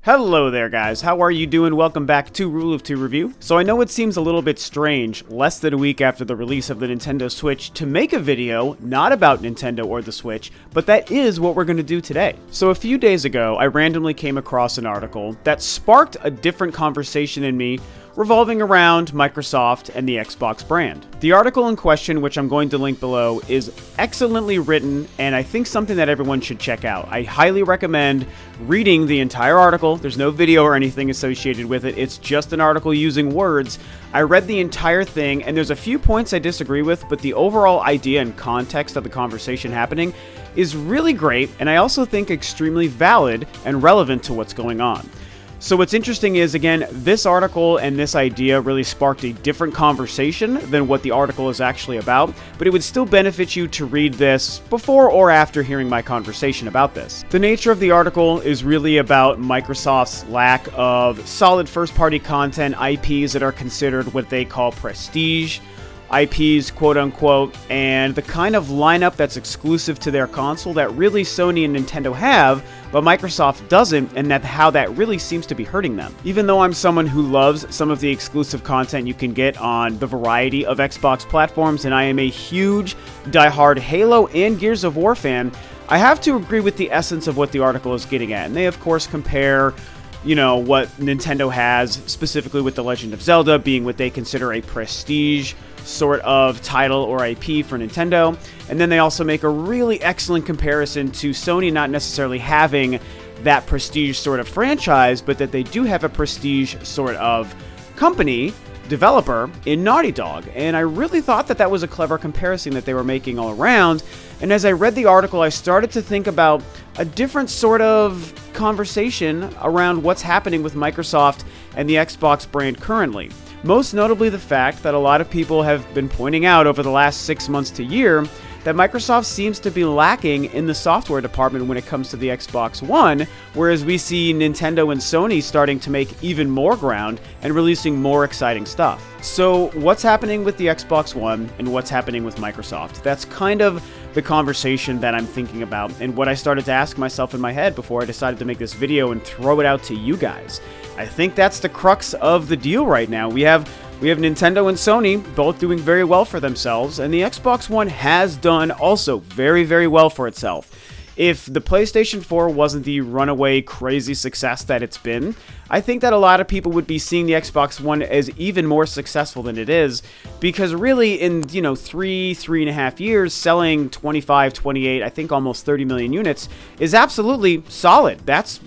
Hello there guys, how are you doing? Welcome back to Rule of Two Review. So I know it seems a little bit strange, less than a week after the release of the Nintendo Switch, to make a video not about Nintendo or the Switch, but that is what we're going to do today. So a few days ago, I randomly came across an article that sparked a different conversation in me revolving around Microsoft and the Xbox brand. The article in question, which I'm going to link below, is excellently written and I think something that everyone should check out. I highly recommend reading the entire article. There's no video or anything associated with it. It's just an article using words. I read the entire thing and there's a few points I disagree with, but the overall idea and context of the conversation happening is really great and I also think extremely valid and relevant to what's going on. So what's interesting is, again, this article and this idea really sparked a different conversation than what the article is actually about, but it would still benefit you to read this before or after hearing my conversation about this. The nature of the article is really about Microsoft's lack of solid first-party content, IPs that are considered what they call prestige IPs, quote-unquote, and the kind of lineup that's exclusive to their console that really Sony and Nintendo have, but Microsoft doesn't, and how that really seems to be hurting them. Even though I'm someone who loves some of the exclusive content you can get on the variety of Xbox platforms, and I am a huge, diehard Halo and Gears of War fan, I have to agree with the essence of what the article is getting at, and they of course compare what Nintendo has, specifically with The Legend of Zelda being what they consider a prestige sort of title or IP for Nintendo. And then they also make a really excellent comparison to Sony not necessarily having that prestige sort of franchise, but that they do have a prestige sort of company, developer in Naughty Dog. And I really thought that that was a clever comparison that they were making all around. And as I read the article, I started to think about a different sort of conversation around what's happening with Microsoft and the Xbox brand currently. Most notably the fact that a lot of people have been pointing out over the last 6 months to year that Microsoft seems to be lacking in the software department when it comes to the Xbox One, whereas we see Nintendo and Sony starting to make even more ground and releasing more exciting stuff. So what's happening with the Xbox One and what's happening with Microsoft? That's kind of the conversation that I'm thinking about and what I started to ask myself in my head before I decided to make this video and throw it out to you guys. I think that's the crux of the deal right now. We have Nintendo and Sony both doing very well for themselves, and the Xbox One has done also very, very well for itself. If the PlayStation 4 wasn't the runaway crazy success that it's been, I think that a lot of people would be seeing the Xbox One as even more successful than it is, because really in, 3.5 years, selling 25, 28, I think almost 30 million units is absolutely solid. That's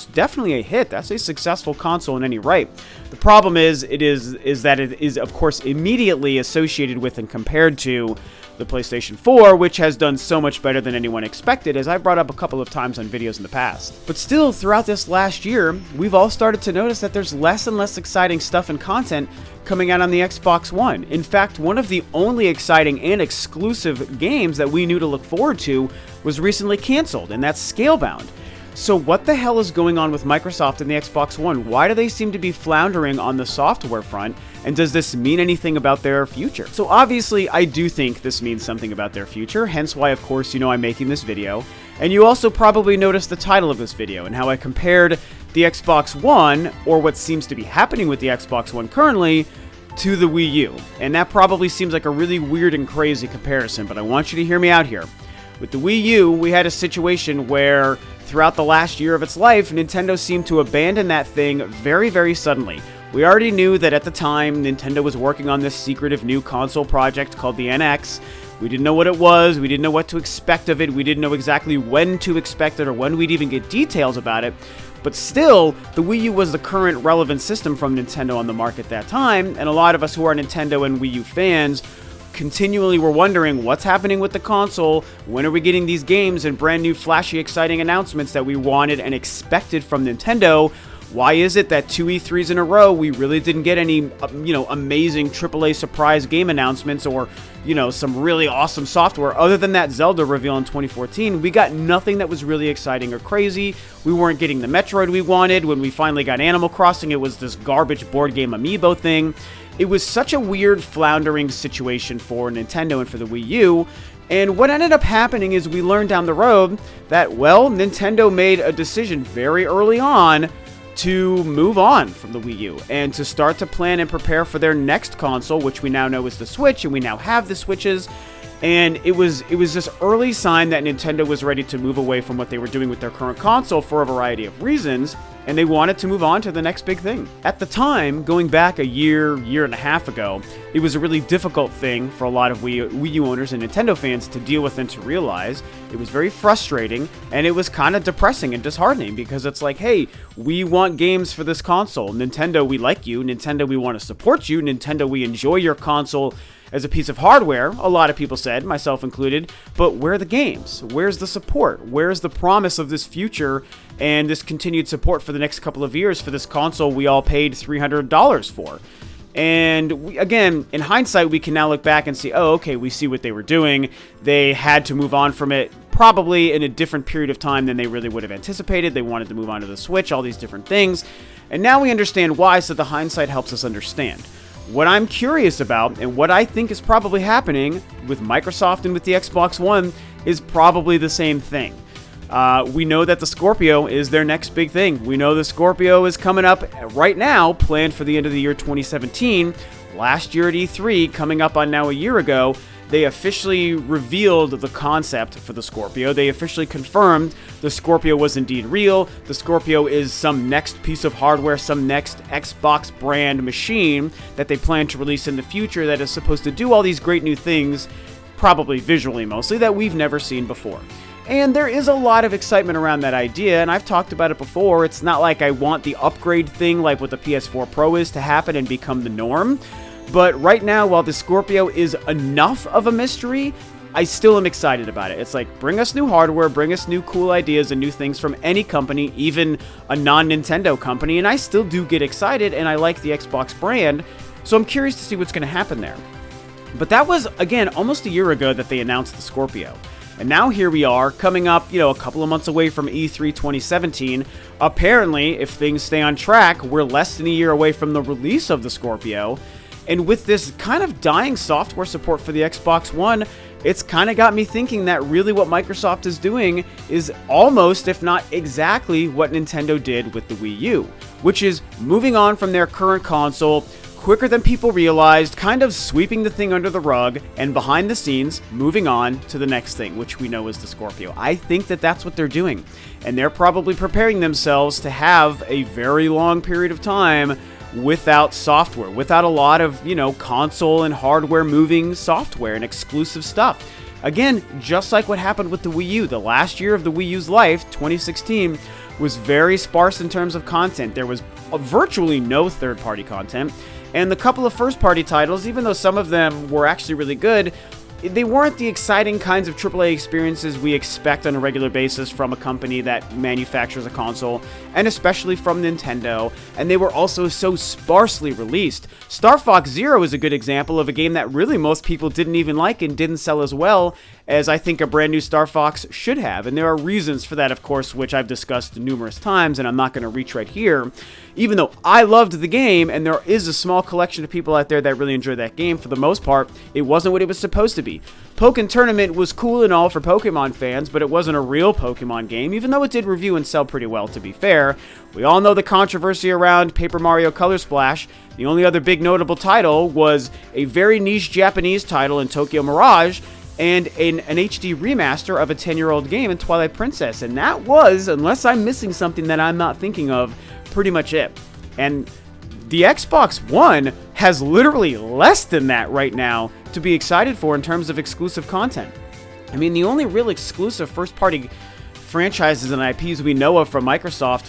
definitely a hit. That's a successful console in any right. The problem is that it is, of course, immediately associated with and compared to the PlayStation 4, which has done so much better than anyone expected, as I brought up a couple of times on videos in the past. But still, throughout this last year, we've all started to notice that there's less and less exciting stuff and content coming out on the Xbox One. In fact, one of the only exciting and exclusive games that we knew to look forward to was recently canceled, and that's Scalebound. So what the hell is going on with Microsoft and the Xbox One? Why do they seem to be floundering on the software front? And does this mean anything about their future? So obviously, I do think this means something about their future, hence why, of course, I'm making this video. And you also probably noticed the title of this video and how I compared the Xbox One, or what seems to be happening with the Xbox One currently, to the Wii U. And that probably seems like a really weird and crazy comparison, but I want you to hear me out here. With the Wii U, we had a situation where throughout the last year of its life, Nintendo seemed to abandon that thing very, very suddenly. We already knew that at the time, Nintendo was working on this secretive new console project called the NX. We didn't know what it was, we didn't know what to expect of it, we didn't know exactly when to expect it or when we'd even get details about it. But still, the Wii U was the current relevant system from Nintendo on the market at that time, and a lot of us who are Nintendo and Wii U fans continually were wondering what's happening with the console, when are we getting these games and brand new flashy exciting announcements that we wanted and expected from Nintendo. Why is it that 2 E3s in a row we really didn't get any amazing AAA surprise game announcements or some really awesome software other than that Zelda reveal in 2014? We got nothing that was really exciting or crazy. We weren't getting the Metroid we wanted. When we finally got Animal Crossing, it was this garbage board game amiibo thing. It was such a weird, floundering situation for Nintendo and for the Wii U, And what ended up happening is we learned down the road that, well, Nintendo made a decision very early on to move on from the Wii U and to start to plan and prepare for their next console, which we now know is the Switch, and we now have the Switches. And it was this early sign that Nintendo was ready to move away from what they were doing with their current console for a variety of reasons, and they wanted to move on to the next big thing. At the time, going back a year and a half ago, it was a really difficult thing for a lot of Wii U owners and Nintendo fans to deal with and to realize. It was very frustrating, and it was kind of depressing and disheartening, because it's like, hey, we want games for this console. Nintendo, we like you. Nintendo, we want to support you. Nintendo, we enjoy your console as a piece of hardware, a lot of people said, myself included, but where are the games? Where's the support? Where's the promise of this future and this continued support for the next couple of years for this console we all paid $300 for? And again, in hindsight, we can now look back and see, oh, okay, we see what they were doing. They had to move on from it probably in a different period of time than they really would have anticipated. They wanted to move on to the Switch, all these different things. And now we understand why, so the hindsight helps us understand. What I'm curious about, and what I think is probably happening with Microsoft and with the Xbox One, is probably the same thing. We know that the Scorpio is their next big thing. We know the Scorpio is coming up right now, planned for the end of the year 2017. Last year at E3, coming up on now a year ago, they officially revealed the concept for the Scorpio. They officially confirmed the Scorpio was indeed real. The Scorpio is some next piece of hardware, some next Xbox brand machine that they plan to release in the future that is supposed to do all these great new things, probably visually mostly, that we've never seen before. And there is a lot of excitement around that idea, and I've talked about it before. It's not like I want the upgrade thing like what the PS4 Pro is to happen and become the norm. But right now, while the Scorpio is enough of a mystery, I still am excited about it. It's like, bring us new hardware, bring us new cool ideas and new things from any company, even a non-Nintendo company, and I still do get excited, and I like the Xbox brand, so I'm curious to see what's going to happen there. But that was, again, almost a year ago that they announced the Scorpio. And now here we are, coming up, a couple of months away from E3 2017. Apparently, if things stay on track, we're less than a year away from the release of the Scorpio. And with this kind of dying software support for the Xbox One, it's kind of got me thinking that really what Microsoft is doing is almost, if not exactly, what Nintendo did with the Wii U, which is moving on from their current console quicker than people realized, kind of sweeping the thing under the rug, and behind the scenes, moving on to the next thing, which we know is the Scorpio. I think that that's what they're doing, and they're probably preparing themselves to have a very long period of time without software, without a lot of, console and hardware moving software and exclusive stuff. Again, just like what happened with the Wii U, the last year of the Wii U's life, 2016, was very sparse in terms of content. There was virtually no third-party content, and the couple of first-party titles, even though some of them were actually really good, they weren't the exciting kinds of AAA experiences we expect on a regular basis from a company that manufactures a console, and especially from Nintendo, and they were also so sparsely released. Star Fox Zero is a good example of a game that really most people didn't even like and didn't sell as well as I think a brand new Star Fox should have, and there are reasons for that, of course, which I've discussed numerous times, and I'm not going to retread here. Even though I loved the game, and there is a small collection of people out there that really enjoy that game, for the most part, it wasn't what it was supposed to be. Pokken Tournament was cool and all for Pokemon fans, but it wasn't a real Pokemon game, even though it did review and sell pretty well, to be fair. We all know the controversy around Paper Mario Color Splash. The only other big notable title was a very niche Japanese title in Tokyo Mirage, and an HD remaster of a 10-year-old game in Twilight Princess, and that was, unless I'm missing something that I'm not thinking of, pretty much it. And the Xbox One has literally less than that right now to be excited for in terms of exclusive content. I mean, the only real exclusive first-party franchises and IPs we know of from Microsoft,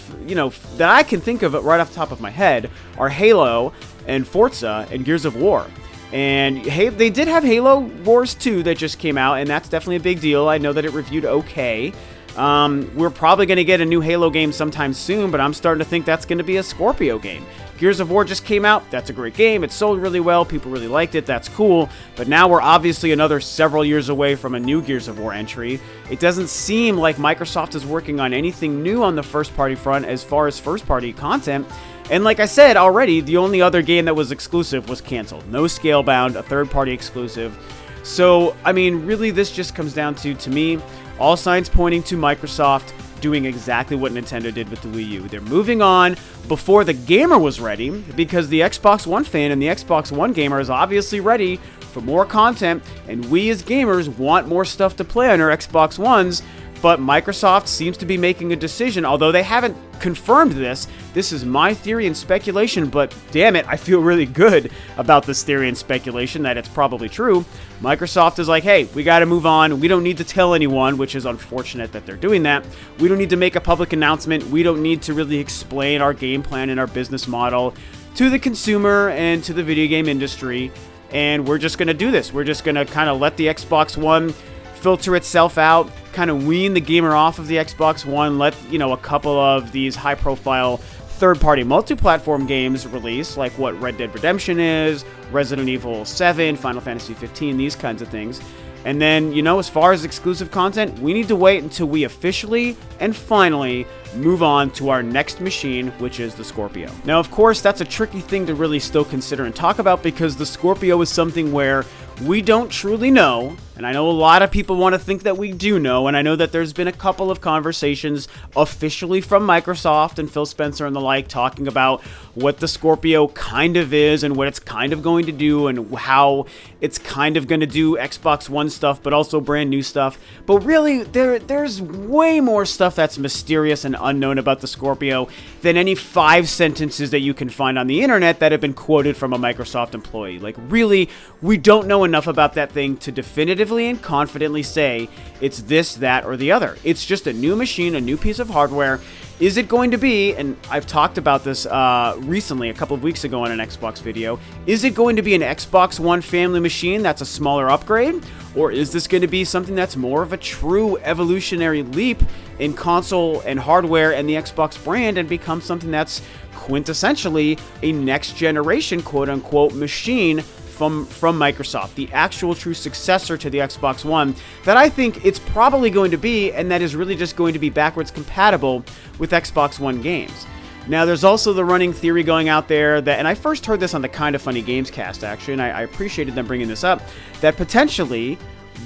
that I can think of right off the top of my head, are Halo and Forza and Gears of War. And they did have Halo Wars 2 that just came out, and that's definitely a big deal. I know that it reviewed okay. We're probably going to get a new Halo game sometime soon, but I'm starting to think that's going to be a Scorpio game. Gears of War just came out. That's a great game. It sold really well. People really liked it. That's cool. But now we're obviously another several years away from a new Gears of War entry. It doesn't seem like Microsoft is working on anything new on the first-party front as far as first-party content. And like I said already, the only other game that was exclusive was canceled. No Scalebound, a third-party exclusive. So, I mean, really this just comes down to me, all signs pointing to Microsoft doing exactly what Nintendo did with the Wii U. They're moving on before the gamer was ready, because the Xbox One fan and the Xbox One gamer is obviously ready for more content, and we as gamers want more stuff to play on our Xbox Ones. But Microsoft seems to be making a decision, although they haven't confirmed this. This is my theory and speculation, but damn it, I feel really good about this theory and speculation that it's probably true. Microsoft is like, hey, we got to move on. We don't need to tell anyone, which is unfortunate that they're doing that. We don't need to make a public announcement. We don't need to really explain our game plan and our business model to the consumer and to the video game industry. And we're just going to do this. We're just going to kind of let the Xbox One filter itself out, kind of wean the gamer off of the Xbox One, let, a couple of these high-profile third-party multi-platform games release, like what Red Dead Redemption is, Resident Evil 7, Final Fantasy 15, these kinds of things. And then, as far as exclusive content, we need to wait until we officially and finally move on to our next machine, which is the Scorpio. Now, of course, that's a tricky thing to really still consider and talk about, because the Scorpio is something where we don't truly know, and I know a lot of people want to think that we do know, and I know that there's been a couple of conversations officially from Microsoft and Phil Spencer and the like talking about what the Scorpio kind of is and what it's kind of going to do and how it's kind of going to do Xbox One stuff, but also brand new stuff. But really, there's way more stuff that's mysterious and unknown about the Scorpio than any 5 sentences that you can find on the internet that have been quoted from a Microsoft employee. Like, really, we don't know enough about that thing to definitively and confidently say it's this, that, or the other. It's just a new machine, a new piece of hardware. Is it going to be, and I've talked about this recently, a couple of weeks ago on an Xbox video, is it going to be an Xbox One family machine that's a smaller upgrade? Or is this going to be something that's more of a true evolutionary leap in console and hardware and the Xbox brand and become something that's quintessentially a next generation quote-unquote machine from Microsoft, the actual true successor to the Xbox One that I think it's probably going to be, and that is really just going to be backwards compatible with Xbox One games. Now, there's also the running theory going out there that, and I first heard this on the Kinda Funny Games cast, actually, and I appreciated them bringing this up, that potentially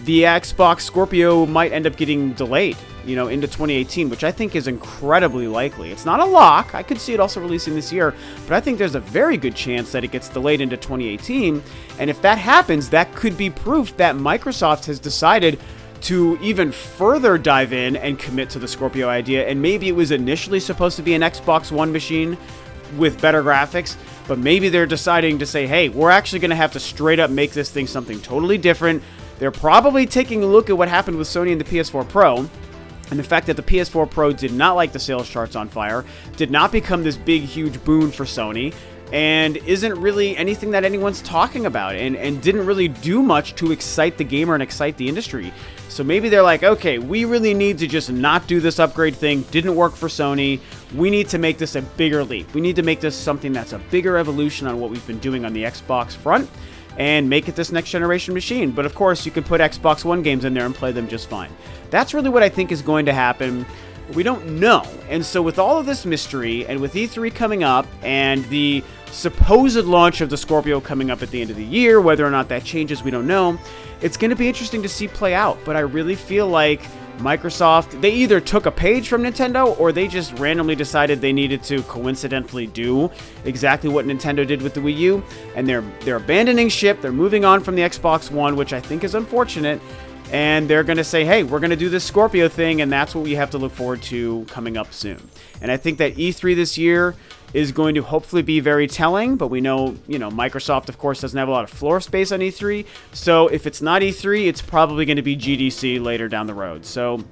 the Xbox Scorpio might end up getting delayed, into 2018, which I think is incredibly likely. It's not a lock. I could see it also releasing this year, but I think there's a very good chance that it gets delayed into 2018. And if that happens, that could be proof that Microsoft has decided to even further dive in and commit to the Scorpio idea. And maybe it was initially supposed to be an Xbox One machine with better graphics, but maybe they're deciding to say, hey, we're actually going to have to straight up make this thing something totally different. They're probably taking a look at what happened with Sony and the PS4 Pro, and the fact that the PS4 Pro did not light the sales charts on fire, did not become this big, huge boon for Sony, and isn't really anything that anyone's talking about, and didn't really do much to excite the gamer and excite the industry. So maybe they're like, okay, we really need to just not do this upgrade thing. Didn't work for Sony. We need to make this a bigger leap. We need to make this something that's a bigger evolution on what we've been doing on the Xbox front, and make it this next generation machine. But of course, you can put Xbox One games in there and play them just fine. That's really what I think is going to happen. We don't know. And so with all of this mystery, and with E3 coming up, and the supposed launch of the Scorpio coming up at the end of the year, whether or not that changes, we don't know. It's going to be interesting to see play out. But I really feel like Microsoft, they either took a page from Nintendo, or they just randomly decided they needed to coincidentally do exactly what Nintendo did with the Wii U, and they're abandoning ship. They're moving on from the Xbox One, which I think is unfortunate, and they're going to say, hey, we're going to do this Scorpio thing, and that's what we have to look forward to coming up soon. And I think that E3 this year is going to hopefully be very telling, but we know, Microsoft, of course, doesn't have a lot of floor space on E3, so if it's not E3, it's probably going to be GDC later down the road. So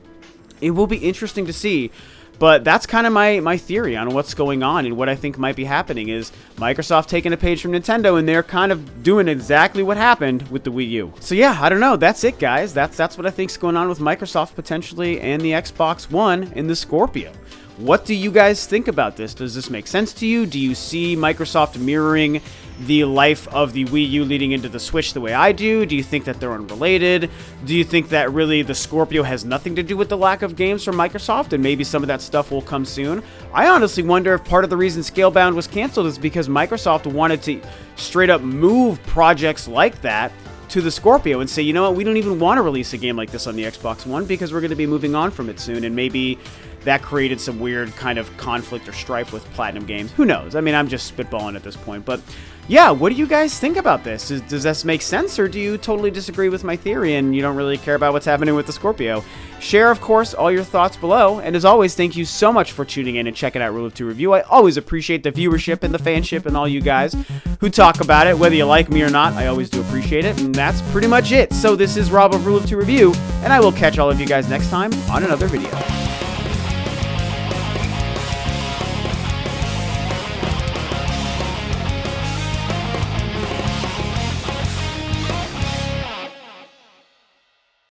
it will be interesting to see, but that's kind of my theory on what's going on, and what I think might be happening is Microsoft taking a page from Nintendo, and they're kind of doing exactly what happened with the Wii U. So yeah, I don't know. That's it, guys. That's what I think's going on with Microsoft potentially and the Xbox One and the Scorpio. What do you guys think about this? Does this make sense to you? Do you see Microsoft mirroring the life of the Wii U leading into the Switch the way I do? Do you think that they're unrelated? Do you think that really the Scorpio has nothing to do with the lack of games from Microsoft, and maybe some of that stuff will come soon? I honestly wonder if part of the reason Scalebound was canceled is because Microsoft wanted to straight up move projects like that to the Scorpio and say, you know what, we don't even want to release a game like this on the Xbox One because we're going to be moving on from it soon, and maybe that created some weird kind of conflict or strife with Platinum Games. Who knows? I mean, I'm just spitballing at this point, but yeah, what do you guys think about this? Does this make sense, or do you totally disagree with my theory and you don't really care about what's happening with the Scorpio? Share, of course, all your thoughts below, and as always, thank you so much for tuning in and checking out Rule of 2 Review. I always appreciate the viewership and the fanship and all you guys who talk about it, whether you like me or not. I always do appreciate it, and that's pretty much it. So this is Rob of Rule of 2 Review, and I will catch all of you guys next time on another video.